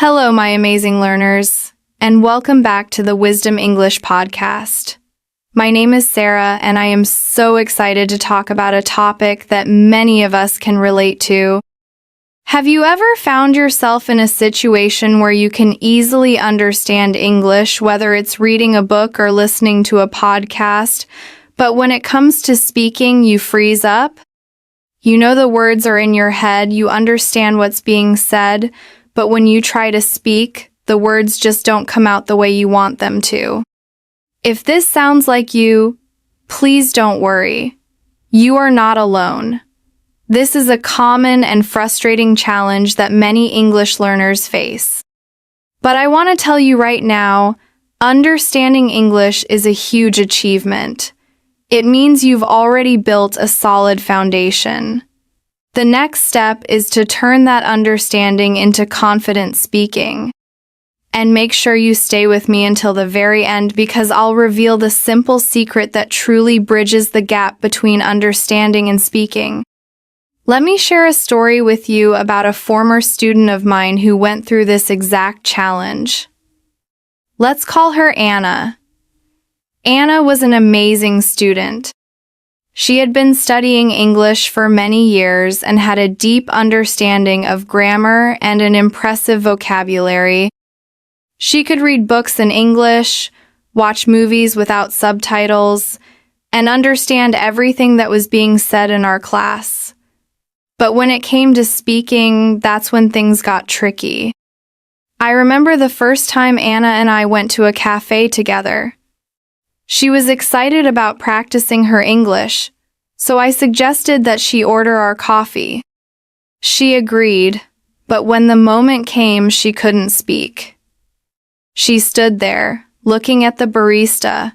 Hello, my amazing learners, and welcome back to the Wisdom English podcast. My name is Sarah, and I am so excited to talk about a topic that many of us can relate to. Have you ever found yourself in a situation where you can easily understand English, whether it's reading a book or listening to a podcast, but when it comes to speaking, you freeze up? You know the words are in your head, you understand what's being said, but when you try to speak, the words just don't come out the way you want them to. If this sounds like you, please don't worry. You are not alone. This is a common and frustrating challenge that many English learners face. But I want to tell you right now, understanding English is a huge achievement. It means you've already built a solid foundation. The next step is to turn that understanding into confident speaking. And make sure you stay with me until the very end because I'll reveal the simple secret that truly bridges the gap between understanding and speaking. Let me share a story with you about a former student of mine who went through this exact challenge. Let's call her Anna. Anna was an amazing student. She had been studying English for many years and had a deep understanding of grammar and an impressive vocabulary. She could read books in English, watch movies without subtitles, and understand everything that was being said in our class. But when it came to speaking, that's when things got tricky. I remember the first time Anna and I went to a cafe together. She was excited about practicing her English, so I suggested that she order our coffee. She agreed, but when the moment came, she couldn't speak. She stood there, looking at the barista,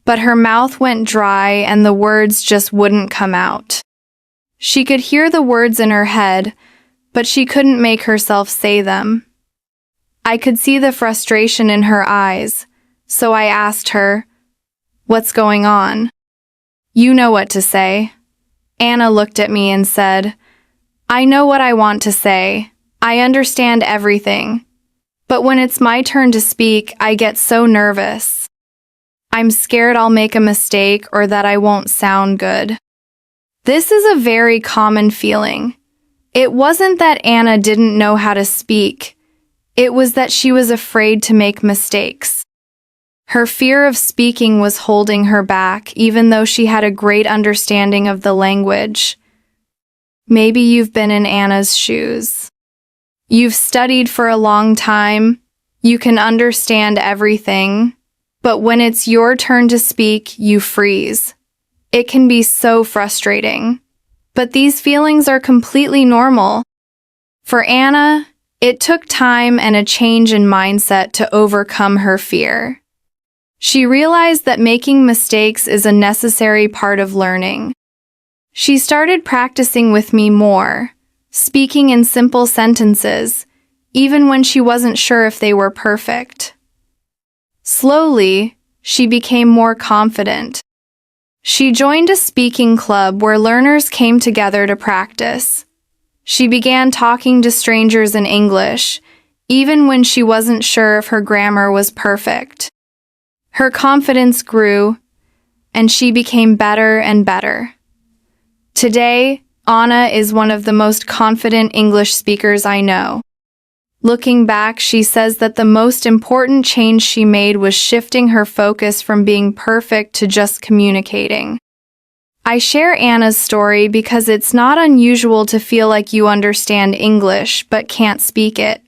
but her mouth went dry and the words just wouldn't come out. She could hear the words in her head, but she couldn't make herself say them. I could see the frustration in her eyes, so I asked her, "What's going on?" "You know what to say." Anna looked at me and said, "I know what I want to say. I understand everything. But when it's my turn to speak, I get so nervous. I'm scared I'll make a mistake or that I won't sound good." This is a very common feeling. It wasn't that Anna didn't know how to speak. It was that she was afraid to make mistakes. Her fear of speaking was holding her back, even though she had a great understanding of the language. Maybe you've been in Anna's shoes. You've studied for a long time, you can understand everything, but when it's your turn to speak, you freeze. It can be so frustrating. But these feelings are completely normal. For Anna, it took time and a change in mindset to overcome her fear. She realized that making mistakes is a necessary part of learning. She started practicing with me more, speaking in simple sentences, even when she wasn't sure if they were perfect. Slowly, she became more confident. She joined a speaking club where learners came together to practice. She began talking to strangers in English, even when she wasn't sure if her grammar was perfect. Her confidence grew, and she became better and better. Today, Anna is one of the most confident English speakers I know. Looking back, she says that the most important change she made was shifting her focus from being perfect to just communicating. I share Anna's story because it's not unusual to feel like you understand English but can't speak it.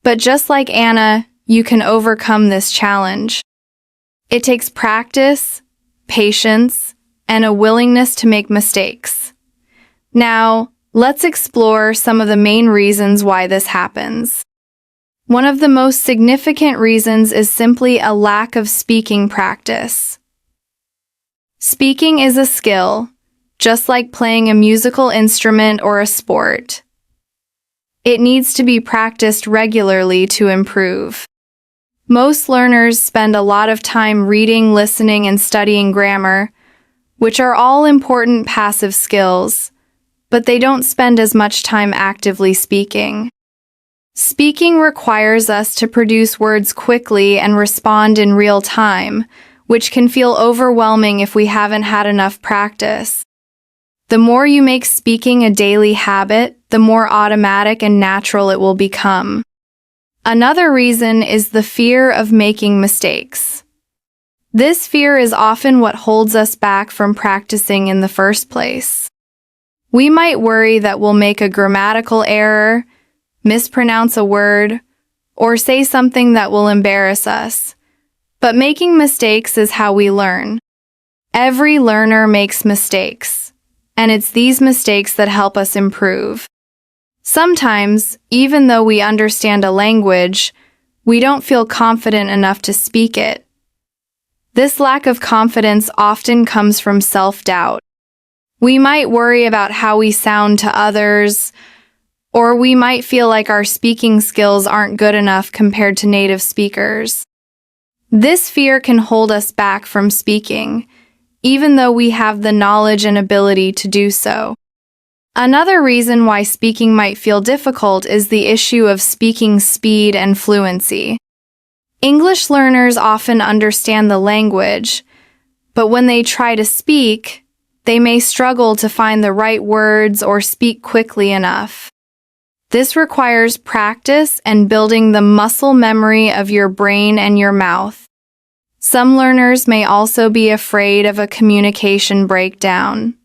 But just like Anna, you can overcome this challenge. It takes practice, patience, and a willingness to make mistakes. Now, let's explore some of the main reasons why this happens. One of the most significant reasons is simply a lack of speaking practice. Speaking is a skill, just like playing a musical instrument or a sport. It needs to be practiced regularly to improve. Most learners spend a lot of time reading, listening, and studying grammar, which are all important passive skills, but they don't spend as much time actively speaking. Speaking requires us to produce words quickly and respond in real time, which can feel overwhelming if we haven't had enough practice. The more you make speaking a daily habit, the more automatic and natural it will become. Another reason is the fear of making mistakes. This fear is often what holds us back from practicing in the first place. We might worry that we'll make a grammatical error, mispronounce a word, or say something that will embarrass us. But making mistakes is how we learn. Every learner makes mistakes, and it's these mistakes that help us improve. Sometimes, even though we understand a language, we don't feel confident enough to speak it. This lack of confidence often comes from self-doubt. We might worry about how we sound to others, or we might feel like our speaking skills aren't good enough compared to native speakers. This fear can hold us back from speaking, even though we have the knowledge and ability to do so. Another reason why speaking might feel difficult is the issue of speaking speed and fluency. English learners often understand the language, but when they try to speak, they may struggle to find the right words or speak quickly enough. This requires practice and building the muscle memory of your brain and your mouth. Some learners may also be afraid of a communication breakdown.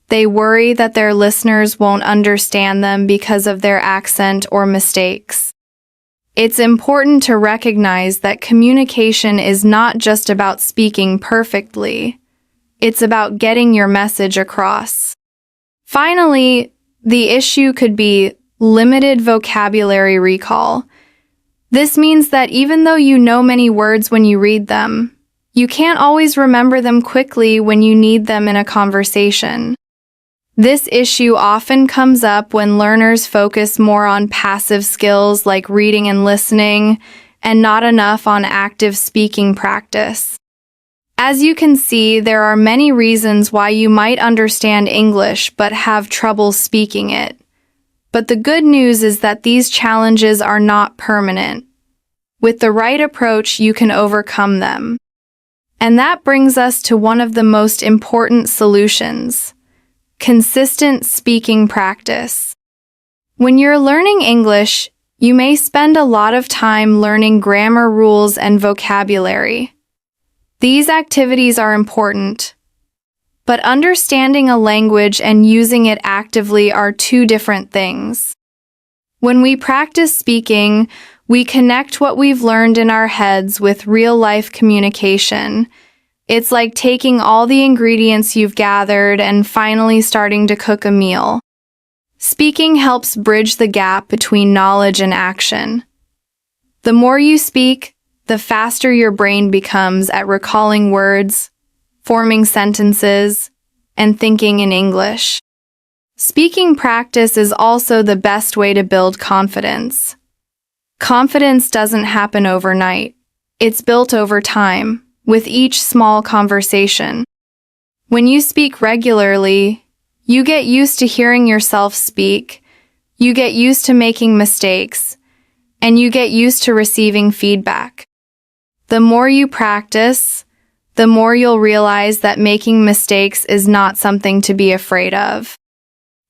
They worry that their listeners won't understand them because of their accent or mistakes. It's important to recognize that communication is not just about speaking perfectly. It's about getting your message across. Finally, the issue could be limited vocabulary recall. This means that even though you know many words when you read them, you can't always remember them quickly when you need them in a conversation. This issue often comes up when learners focus more on passive skills like reading and listening, and not enough on active speaking practice. As you can see, there are many reasons why you might understand English but have trouble speaking it. But the good news is that these challenges are not permanent. With the right approach, you can overcome them. And that brings us to one of the most important solutions: consistent speaking practice. When you're learning English, you may spend a lot of time learning grammar rules and vocabulary. These activities are important, but understanding a language and using it actively are two different things. When we practice speaking, we connect what we've learned in our heads with real-life communication. It's like taking all the ingredients you've gathered and finally starting to cook a meal. Speaking helps bridge the gap between knowledge and action. The more you speak, the faster your brain becomes at recalling words, forming sentences, and thinking in English. Speaking practice is also the best way to build confidence. Confidence doesn't happen overnight. It's built over time, with each small conversation. When you speak regularly, you get used to hearing yourself speak, you get used to making mistakes, and you get used to receiving feedback. The more you practice, the more you'll realize that making mistakes is not something to be afraid of.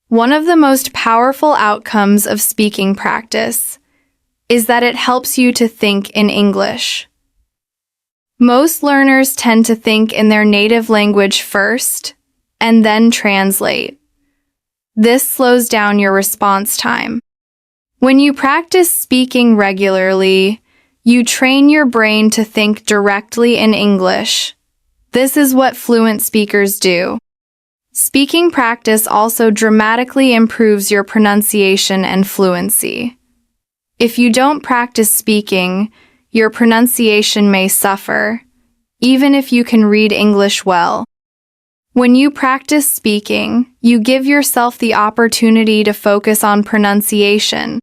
One of the most powerful outcomes of speaking practice is that it helps you to think in English. Most learners tend to think in their native language first, and then translate. This slows down your response time. When you practice speaking regularly, you train your brain to think directly in English. This is what fluent speakers do. Speaking practice also dramatically improves your pronunciation and fluency. If you don't practice speaking, your pronunciation may suffer, even if you can read English well. When you practice speaking, you give yourself the opportunity to focus on pronunciation.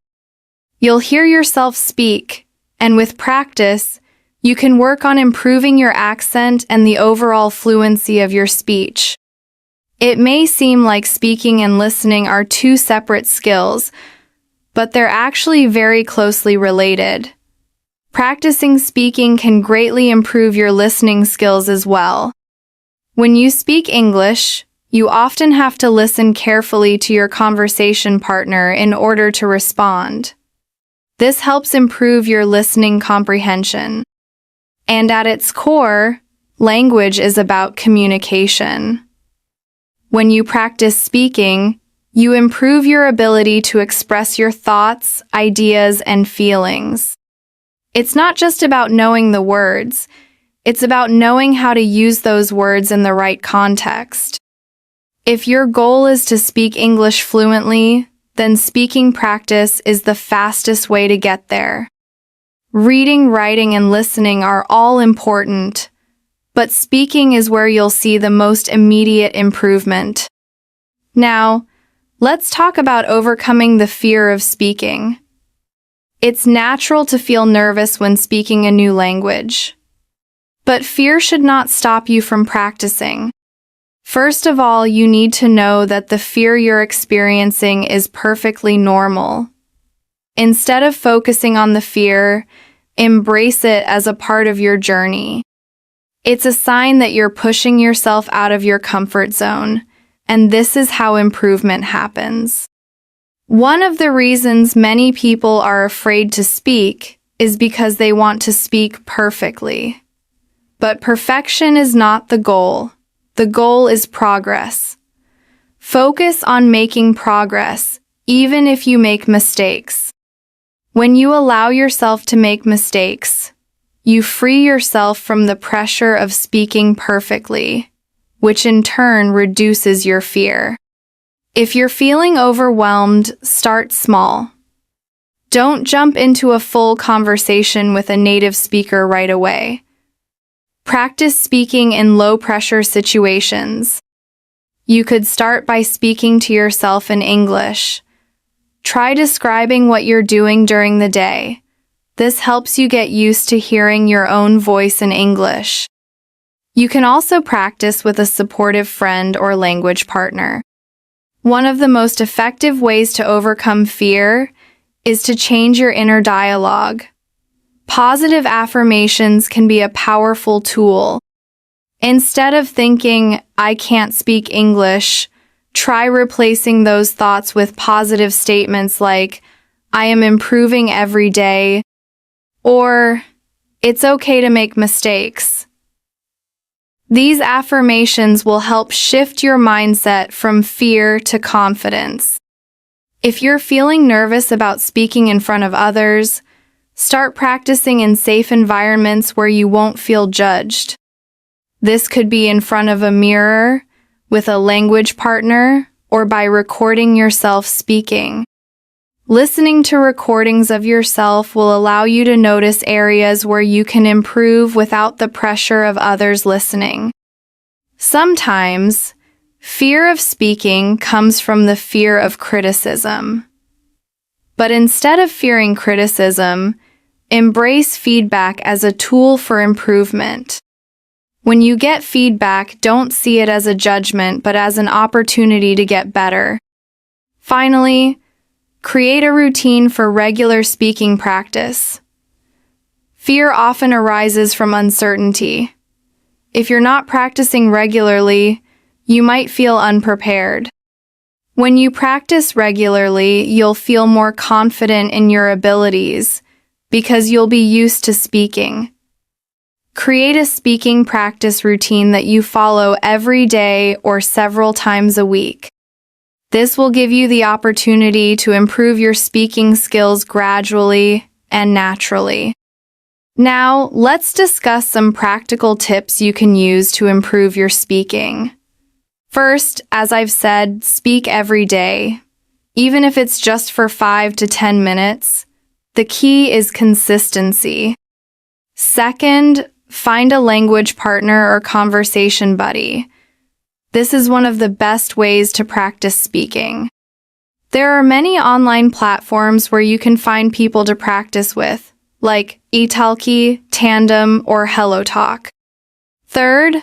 You'll hear yourself speak, and with practice, you can work on improving your accent and the overall fluency of your speech. It may seem like speaking and listening are two separate skills, but they're actually very closely related. Practicing speaking can greatly improve your listening skills as well. When you speak English, you often have to listen carefully to your conversation partner in order to respond. This helps improve your listening comprehension. And at its core, language is about communication. When you practice speaking, you improve your ability to express your thoughts, ideas, and feelings. It's not just about knowing the words, it's about knowing how to use those words in the right context. If your goal is to speak English fluently, then speaking practice is the fastest way to get there. Reading, writing, and listening are all important, but speaking is where you'll see the most immediate improvement. Now, let's talk about overcoming the fear of speaking. It's natural to feel nervous when speaking a new language. But fear should not stop you from practicing. First of all, you need to know that the fear you're experiencing is perfectly normal. Instead of focusing on the fear, embrace it as a part of your journey. It's a sign that you're pushing yourself out of your comfort zone, and this is how improvement happens. One of the reasons many people are afraid to speak is because they want to speak perfectly. But perfection is not the goal. The goal is progress. Focus on making progress, even if you make mistakes. When you allow yourself to make mistakes, you free yourself from the pressure of speaking perfectly, which in turn reduces your fear. If you're feeling overwhelmed, start small. Don't jump into a full conversation with a native speaker right away. Practice speaking in low-pressure situations. You could start by speaking to yourself in English. Try describing what you're doing during the day. This helps you get used to hearing your own voice in English. You can also practice with a supportive friend or language partner. One of the most effective ways to overcome fear is to change your inner dialogue. Positive affirmations can be a powerful tool. Instead of thinking, "I can't speak English," try replacing those thoughts with positive statements like, "I am improving every day," or "It's okay to make mistakes." These affirmations will help shift your mindset from fear to confidence. If you're feeling nervous about speaking in front of others, start practicing in safe environments where you won't feel judged. This could be in front of a mirror, with a language partner, or by recording yourself speaking. Listening to recordings of yourself will allow you to notice areas where you can improve without the pressure of others listening. Sometimes, fear of speaking comes from the fear of criticism. But instead of fearing criticism, embrace feedback as a tool for improvement. When you get feedback, don't see it as a judgment, but as an opportunity to get better. Finally, create a routine for regular speaking practice. Fear often arises from uncertainty. If you're not practicing regularly, you might feel unprepared. When you practice regularly, you'll feel more confident in your abilities because you'll be used to speaking. Create a speaking practice routine that you follow every day or several times a week. This will give you the opportunity to improve your speaking skills gradually and naturally. Now, let's discuss some practical tips you can use to improve your speaking. First, as I've said, speak every day. Even if it's just for 5 to 10 minutes, the key is consistency. Second, find a language partner or conversation buddy. This is one of the best ways to practice speaking. There are many online platforms where you can find people to practice with, like Italki, Tandem, or HelloTalk. Third,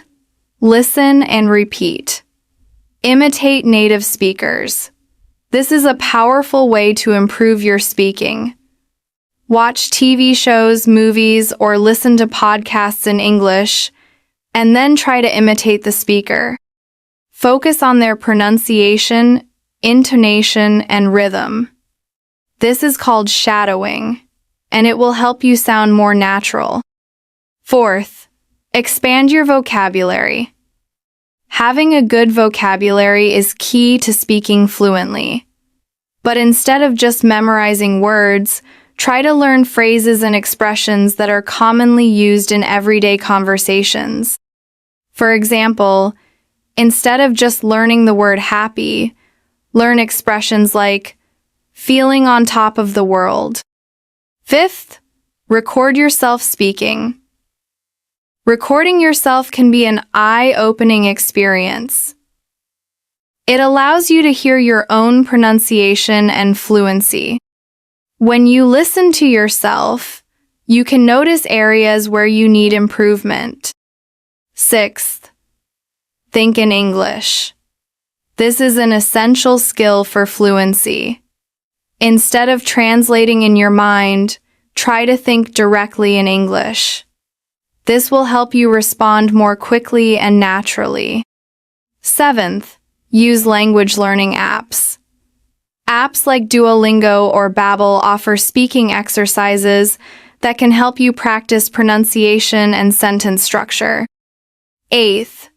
listen and repeat. Imitate native speakers. This is a powerful way to improve your speaking. Watch TV shows, movies, or listen to podcasts in English, and then try to imitate the speaker. Focus on their pronunciation, intonation, and rhythm. This is called shadowing, and it will help you sound more natural. Fourth, expand your vocabulary. Having a good vocabulary is key to speaking fluently. But instead of just memorizing words, try to learn phrases and expressions that are commonly used in everyday conversations. For example, instead of just learning the word happy, learn expressions like feeling on top of the world. Fifth, record yourself speaking. Recording yourself can be an eye-opening experience. It allows you to hear your own pronunciation and fluency. When you listen to yourself, you can notice areas where you need improvement. Sixth, think in English. This is an essential skill for fluency. Instead of translating in your mind, try to think directly in English. This will help you respond more quickly and naturally. Seventh, use language learning apps. Apps like Duolingo or Babbel offer speaking exercises that can help you practice pronunciation and sentence structure. Eighth,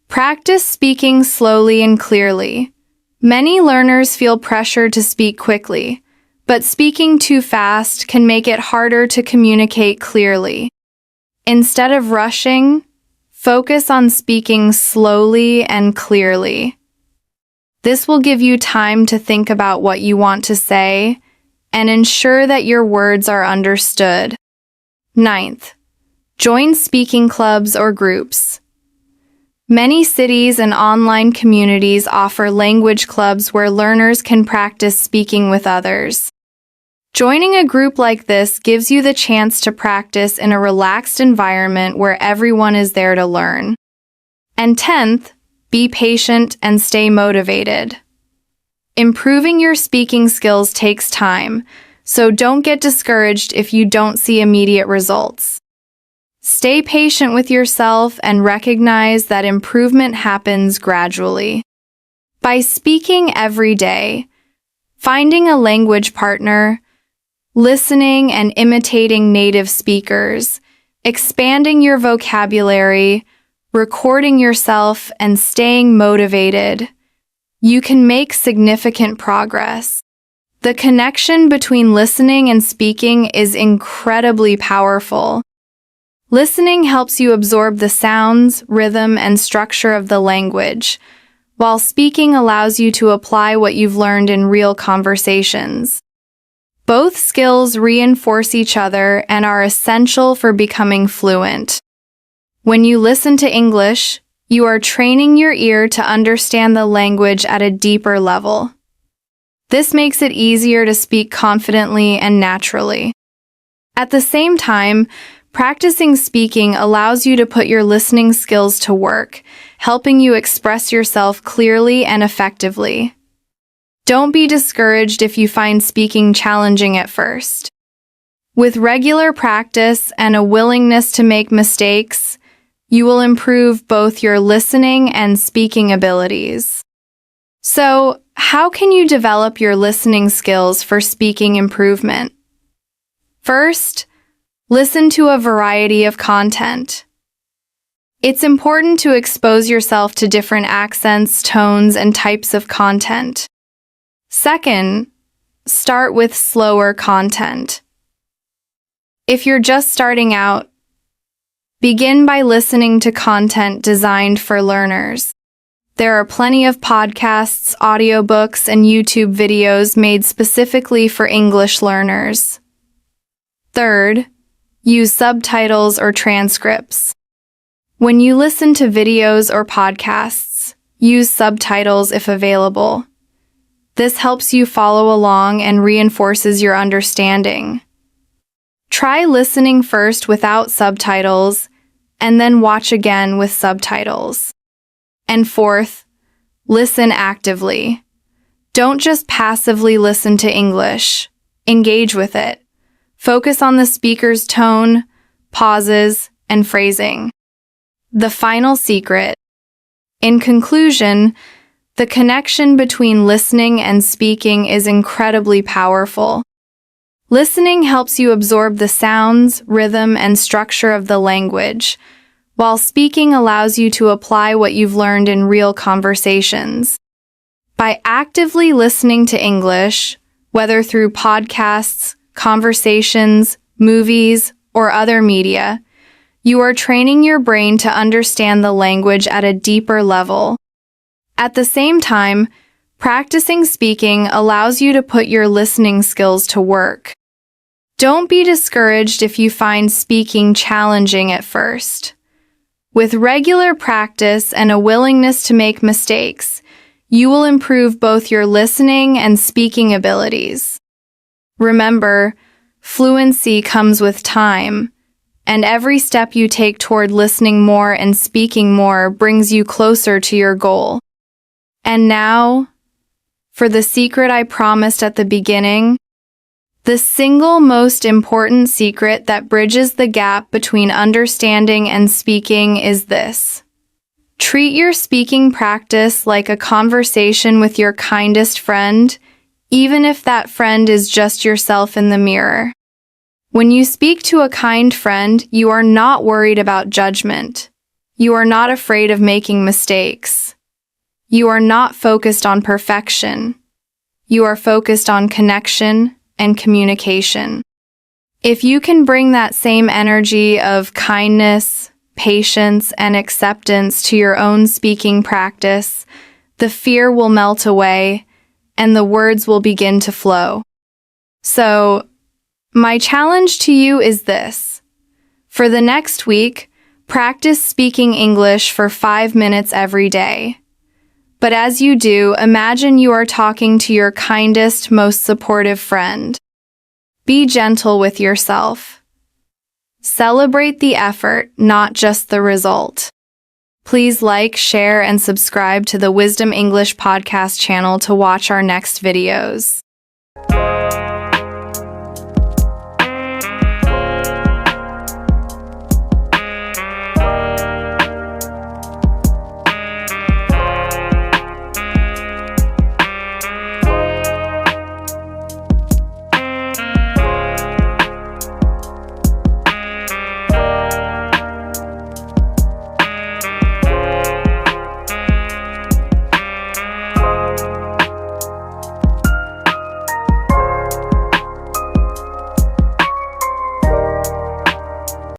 practice speaking slowly and clearly. Many learners feel pressure to speak quickly, but speaking too fast can make it harder to communicate clearly. Instead of rushing, focus on speaking slowly and clearly. This will give you time to think about what you want to say and ensure that your words are understood. Ninth, join speaking clubs or groups. Many cities and online communities offer language clubs where learners can practice speaking with others. Joining a group like this gives you the chance to practice in a relaxed environment where everyone is there to learn. And 10th, be patient and stay motivated. Improving your speaking skills takes time, so don't get discouraged if you don't see immediate results. Stay patient with yourself and recognize that improvement happens gradually. By speaking every day, finding a language partner, listening and imitating native speakers, expanding your vocabulary, recording yourself, and staying motivated, you can make significant progress. The connection between listening and speaking is incredibly powerful. Listening helps you absorb the sounds, rhythm, and structure of the language, while speaking allows you to apply what you've learned in real conversations. Both skills reinforce each other and are essential for becoming fluent. When you listen to English, you are training your ear to understand the language at a deeper level. This makes it easier to speak confidently and naturally. At the same time, practicing speaking allows you to put your listening skills to work, helping you express yourself clearly and effectively. Don't be discouraged if you find speaking challenging at first. With regular practice and a willingness to make mistakes, you will improve both your listening and speaking abilities. So, how can you develop your listening skills for speaking improvement? First, listen to a variety of content. It's important to expose yourself to different accents, tones, and types of content. Second, start with slower content. If you're just starting out, begin by listening to content designed for learners. There are plenty of podcasts, audiobooks, and YouTube videos made specifically for English learners. Third, use subtitles or transcripts. When you listen to videos or podcasts, use subtitles if available. This helps you follow along and reinforces your understanding. Try listening first without subtitles, and then watch again with subtitles. And fourth, listen actively. Don't just passively listen to English. Engage with it. Focus on the speaker's tone, pauses, and phrasing. The final secret. In conclusion, the connection between listening and speaking is incredibly powerful. Listening helps you absorb the sounds, rhythm, and structure of the language, while speaking allows you to apply what you've learned in real conversations. By actively listening to English, whether through podcasts, conversations, movies, or other media, you are training your brain to understand the language at a deeper level. At the same time, practicing speaking allows you to put your listening skills to work. Don't be discouraged if you find speaking challenging at first. With regular practice and a willingness to make mistakes, you will improve both your listening and speaking abilities. Remember, fluency comes with time, and every step you take toward listening more and speaking more brings you closer to your goal. And now, for the secret I promised at the beginning, the single most important secret that bridges the gap between understanding and speaking is this. Treat your speaking practice like a conversation with your kindest friend, even if that friend is just yourself in the mirror. When you speak to a kind friend, you are not worried about judgment. You are not afraid of making mistakes. You are not focused on perfection. You are focused on connection and communication. If you can bring that same energy of kindness, patience, and acceptance to your own speaking practice, the fear will melt away and the words will begin to flow. So, my challenge to you is this. For the next week, practice speaking English for 5 minutes every day. But as you do, imagine you are talking to your kindest, most supportive friend. Be gentle with yourself. Celebrate the effort, not just the result. Please like, share, and subscribe to the Wisdom English podcast channel to watch our next videos.